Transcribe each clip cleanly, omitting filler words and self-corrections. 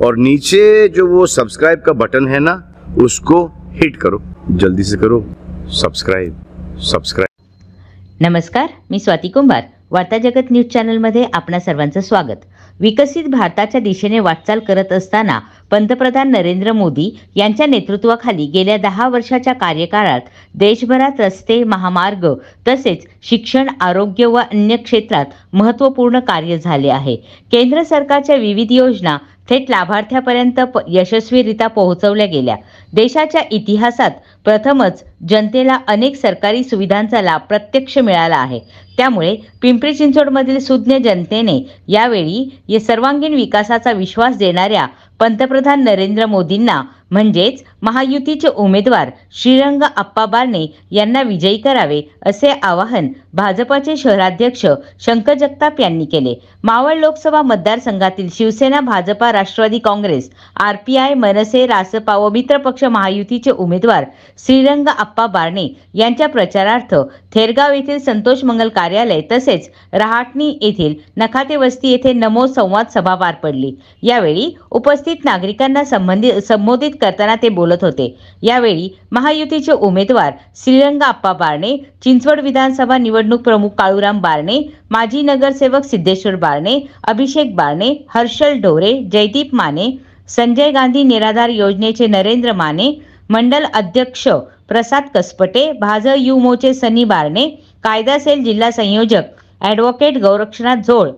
और नीचे जो वो सब्सक्राइब का बटन है ना, उसको हिट करो, जल्दी से करो सब्सक्राइब। नमस्कार, मी स्वाती कुंभार. वार्ता जगत न्यूज चॅनलमध्ये आपणा सर्वांचं स्वागत. विकसित भारताच्या दिशेने वाटचाल करत असताना पंतप्रधान नरेंद्र मोदी यांच्या नेतृत्वाखाली गेल्या 10 वर्षाच्या कार्यकाळात देशभरात रस्ते, महामार्ग तसेच शिक्षण, आरोग्य व अन्य क्षेत्रात महत्त्वपूर्ण कार्य झाले आहे. केंद्र सरकारच्या विविध योजना थेट लाभार्थ्यापर्यंत यशस्वीरित्या पोहोचवल्या गेल्या. देशाच्या इतिहासात प्रथमच जनतेला अनेक सरकारी सुविधांचा लाभ प्रत्यक्ष मिळाला आहे. त्यामुळे पिंपरी चिंचवडमधील सुज्ञ जनतेने यावेळी सर्वांगीण विकासाचा विश्वास देणाऱ्या पंतप्रधान नरेंद्र मोदींना म्हणजेच महायुतीचे उमेदवार श्रीरंग अप्पा बारणे यांना विजयी करावे असे आवाहन भाजपाचे शहराध्यक्ष शंकर जगताप यांनी केले. मावळ लोकसभा मतदारसंघातील शिवसेना, भाजपा, राष्ट्रवादी काँग्रेस, आरपीआय, मनसे, रासपा व मित्रपक्ष महायुतीचे उमेदवार श्रीरंग अप्पा बारणे यांच्या प्रचारार्थ थेरगाव येथील संतोष मंगल कार्यालय तसेच रहाटणी येथील नखाते वस्ती येथे नमो संवाद सभा पार पडली. यावेळी उपस्थित नागरिकांना संबोधित करताना ते बोलत होते. यावेळी महायुतीचे उमेदवार श्रीरंग अप्पा बारणे, चिंचवड विधानसभा निवडणूक प्रमुख काळूराम बारणे, माजी नगरसेवक सिद्धेश्वर बारणे, अभिषेक बारणे, हर्षल ढोरे, जयदीप माने, संजय गांधी निराधार योजनेचे नरेंद्र माने, मंडल अध्यक्ष प्रसाद कसपटे, भाजप युमोचे सनी बारणे, कायदा सेल जिल्हा संयोजक ॲडव्होकेट गौरक्षनाथ जोळ,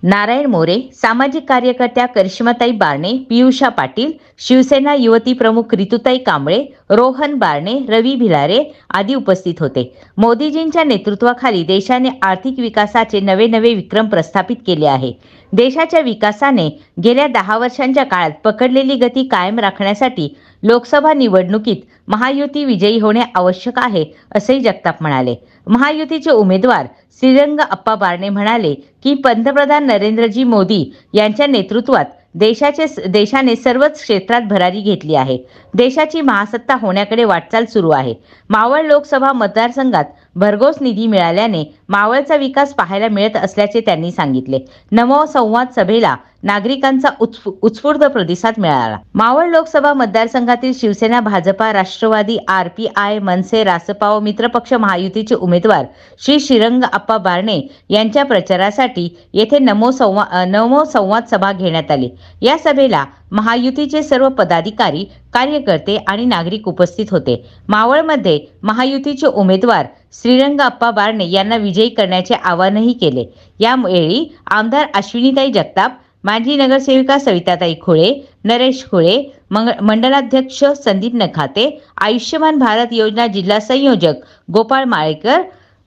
नारायण मोरे, सामाजिक कार्यकर्त्या करिश्माताई बारणे, पियुषा पाटील, शिवसेना युवती प्रमुख रितुताई कांबळे, रोहन बारणे, रवी भिलारे आदी उपस्थित होते. मोदीजींच्या नेतृत्वाखाली देशाने आर्थिक विकासाचे नवे विक्रम प्रस्थापित केले आहे. देशाच्या विकासाने गेल्या 10 वर्षांच्या काळात पकडलेली गती कायम राखण्यासाठी लोकसभा निवडणुकीत महायुती विजयी होणे आवश्यक आहे असेही जगताप म्हणाले. महायुतीचे उमेदवार श्रीरंग अप्पा बारणे म्हणाले की पंतप्रधान नरेंद्रजी मोदी यांच्या नेतृत्वात देशाने सर्वच क्षेत्रात भरारी घेतली आहे. देशाची महासत्ता होण्याकडे वाटचाल सुरू आहे. मावळ लोकसभा मतदारसंघात भरघोस निधी मिळाल्याने मावळचा विकास पाहायला मिळत असल्याचे त्यांनी सांगितले. नमो संवाद सभेला नागरिकांचा उत्स्फूर्त प्रतिसाद मिळाला. मावळ लोकसभा मतदारसंघातील शिवसेना, भाजपा, राष्ट्रवादी, आरपीआय, मनसे, रासपा व मित्रपक्ष महायुतीचे उमेदवार श्रीरंग अप्पा बारणे यांच्या प्रचारासाठी येथे नमो संवाद सभा घेण्यात आली. या सभेला महायुतीचे सर्व पदाधिकारी, कार्यकर्ते आणि नागरिक उपस्थित होते. मावळमध्ये महायुतीचे उमेदवार श्रीरंग अप्पा बारणे यांना विजयी करण्याचे आवाहनही केले. यावेळी आमदार अश्विनीताई जगताप, माजी नगरसेविका सविताताई खुळे, नरेश खुळे, मंडलाध्यक्ष संदीप नखाते, आयुष्यमान भारत योजना जिल्हा संयोजक गोपाळ माळेकर,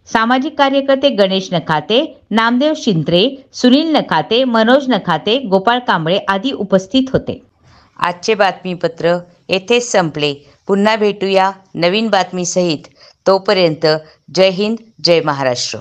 सामाजिक कार्यकर्ते गणेश नखाते, नामदेव शिंत्रे, सुनील नखाते, मनोज नखाते, गोपाळ कांबळे आदी उपस्थित होते. आजचे बातमीपत्र येथेच संपले. पुन्हा भेटूया नवीन बातमीसहित. तोपर्यंत जय हिंद, जय महाराष्ट्र.